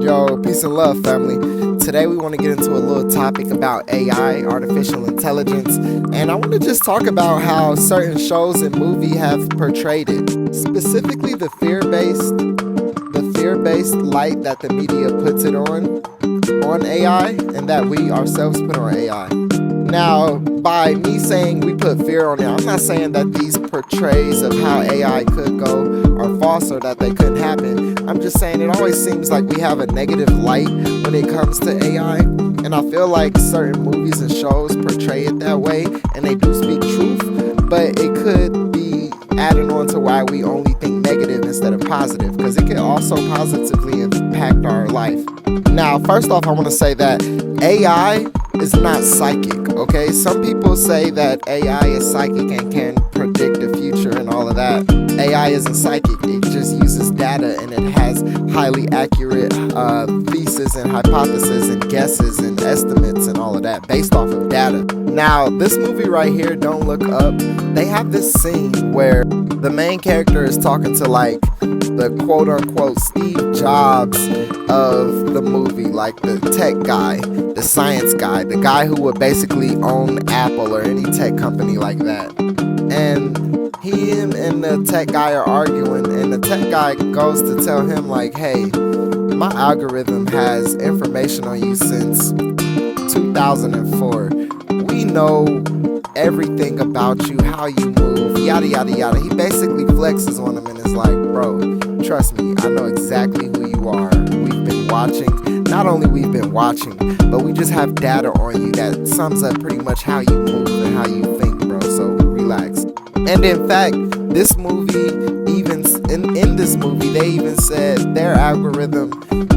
Yo, peace and love, family. Today we want to get into a little topic about AI, artificial intelligence, and I want to just talk about how certain shows and movies have portrayed it. Specifically the fear-based light that the media puts it on AI, and that we ourselves put on AI. Now, by me saying we put fear on it, I'm not saying that these portrays of how AI could go are false or that they couldn't happen. I'm just saying it always seems like we have a negative light when it comes to AI, and I feel like certain movies and shows portray it that way, and they do speak truth, but it could be adding on to why we only think negative instead of positive, because it can also positively impact our life. Now, first off, I want to say that AI is not psychic, okay? Some people say that AI is psychic and can predict the future and all of that. AI isn't psychic, it just uses data, and it has highly accurate thesis and hypothesis and guesses and estimates and all of that based off of data. Now, this movie right here, Don't Look Up, they have this scene where the main character is talking to like the quote-unquote Steve Jobs of the movie, like the tech guy, the science guy, the guy who would basically own Apple or any tech company like that. And him and the tech guy are arguing, and the tech guy goes to tell him like, hey, my algorithm has information on you since 2004. We know everything about you, how you move, yada yada yada. He basically flexes on him and is like, bro, trust me, I know exactly who you are. We've been watching. Not only we've been watching, but we just have data on you that sums up pretty much how you move and how you think, bro. So relax. And in fact, this movie, even in this movie, they even said their algorithm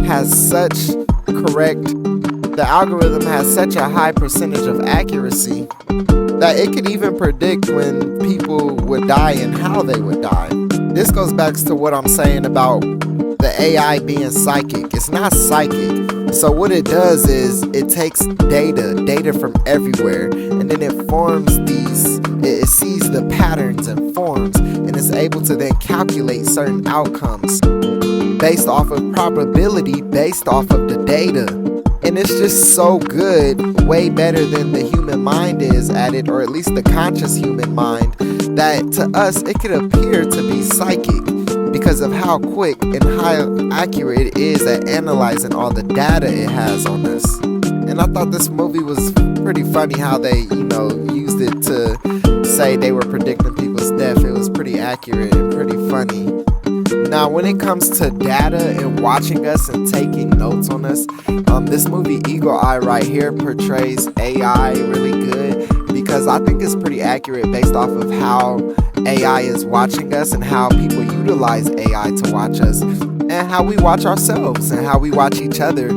has such the algorithm has such a high percentage of accuracy that it could even predict when people would die and how they would die. This goes back to what I'm saying about the AI being psychic. It's not psychic. So what it does is it takes data from everywhere, and then it it sees the patterns and forms, and it's able to then calculate certain outcomes based off of probability, based off of the data. And it's just so good, way better than the human mind is at it, or at least the conscious human mind, that to us it could appear to be psychic because of how quick and how accurate it is at analyzing all the data it has on us. And I thought this movie was pretty funny how they, used it to say they were predicting people's death. It was pretty accurate and pretty funny. Now, when it comes to data and watching us and taking notes on us, this movie Eagle Eye right here portrays AI really good, because I think it's pretty accurate based off of how AI is watching us and how people utilize AI to watch us and how we watch ourselves and how we watch each other.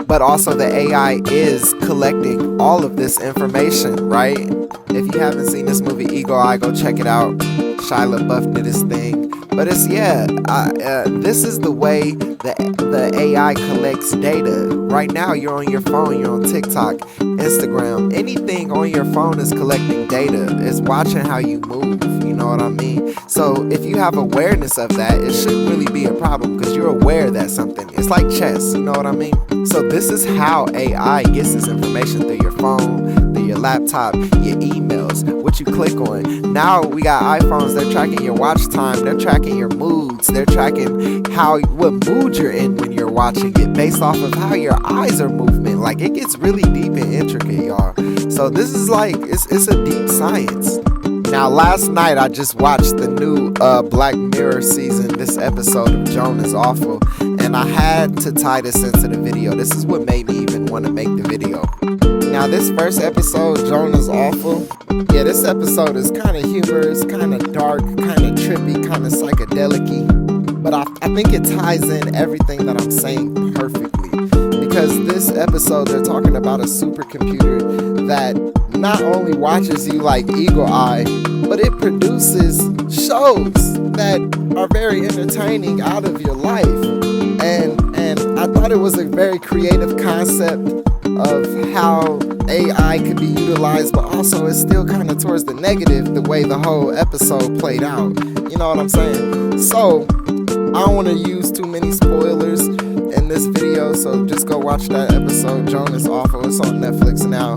But also the AI is collecting all of this information, right? If you haven't seen this movie Eagle Eye, go check it out. Shia LaBeouf did his thing. But it's, this is the way the AI collects data. Right now, you're on your phone, you're on TikTok, Instagram. Anything on your phone is collecting data. It's watching how you move, you know what I mean? So if you have awareness of that, it shouldn't really be a problem, because you're aware that something. It's like chess, you know what I mean? So this is how AI gets this information through your phone, through your laptop, your emails, what you click on. Now we got iPhones, they're tracking your watch time, they're tracking your moods, they're tracking what mood you're in when you're watching it based off of how your eyes are moving. Like, it gets really deep and intricate, y'all. So this is like, it's a deep science. Now, last night I just watched the new Black Mirror season, this episode of Joan is Awful, and I had to tie this into the video. This is what made me even want to make the video. Now, this first episode, Joan is Awful, this episode is kind of humorous, kind of dark, kind of trippy, kind of psychedelic-y, but I think it ties in everything that I'm saying perfectly, because this episode, they're talking about a supercomputer that not only watches you like Eagle Eye, but it produces shows that are very entertaining out of your life. And I thought it was a very creative concept of how AI could be utilized, but also it's still kind of towards the negative, the way the whole episode played out. You know what I'm saying? So I don't want to use too many spoilers in this video, so just go watch that episode. Joan is awful. It's on Netflix now.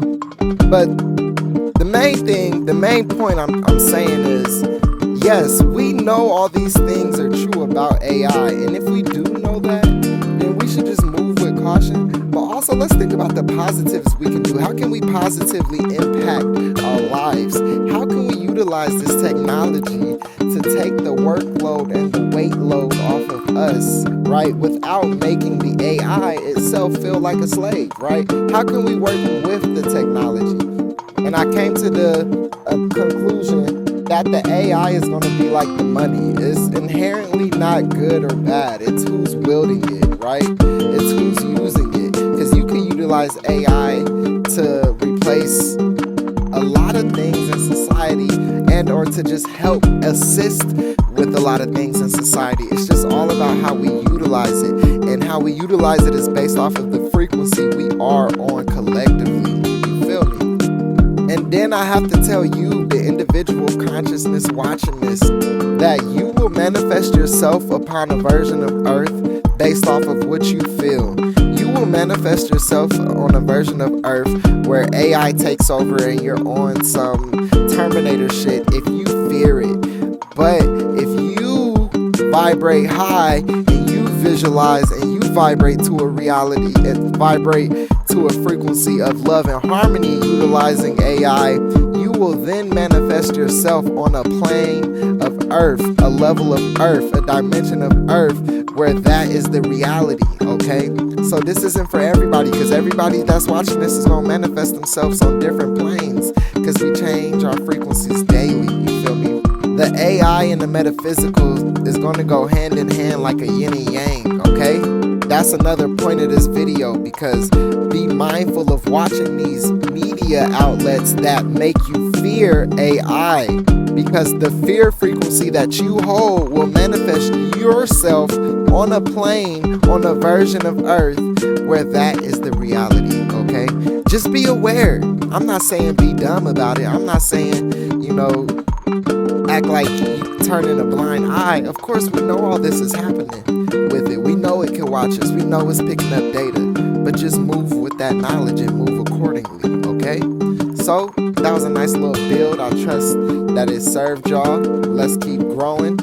But the main point I'm saying is, yes, we know all these things are true about AI, and if we do know that, then we should just move with caution. But also, let's think about the positives we can do. How can we positively impact our lives? How can we utilize this technology to take the workload and the weight load off of us, right, without making the AI itself feel like a slave, right? How can we work with the technology? And I came to the conclusion that the AI is going to be like the money. It's inherently not good or bad. It's who's wielding it, right? It's who's using it. Because you can utilize AI to replace a lot of things in society and or to just help assist with a lot of things in society. It's just all about how we utilize it. And how we utilize it is based off of the frequency we are on collectively. You feel me? And then I have to tell you, the individual consciousness watching this, that you will manifest yourself upon a version of Earth based off of what you feel. You will manifest yourself on a version of Earth where AI takes over and you're on some Terminator shit if you fear it. But if you vibrate high and you visualize and you vibrate to a reality and vibrate to a frequency of love and harmony utilizing AI, you will then manifest yourself on a plane of Earth, a level of Earth, a dimension of Earth where that is the reality, okay? So this isn't for everybody, because everybody that's watching this is going to manifest themselves on different planes, because we change our frequencies daily, you feel me? The AI and the metaphysical is going to go hand in hand like a yin and yang, okay? That's another point of this video, because be mindful of watching these media outlets that make you fear AI, because the fear frequency that you hold will manifest yourself on a plane, on a version of Earth where that is the reality, okay? Just be aware. I'm not saying be dumb about it. I'm not saying, act like you turning a blind eye. Of course, we know all this is happening with it. We know it can watch us. We know it's picking up data. But just move with that knowledge and move accordingly, okay? So, that was a nice little build. I trust that it served y'all. Let's keep growing.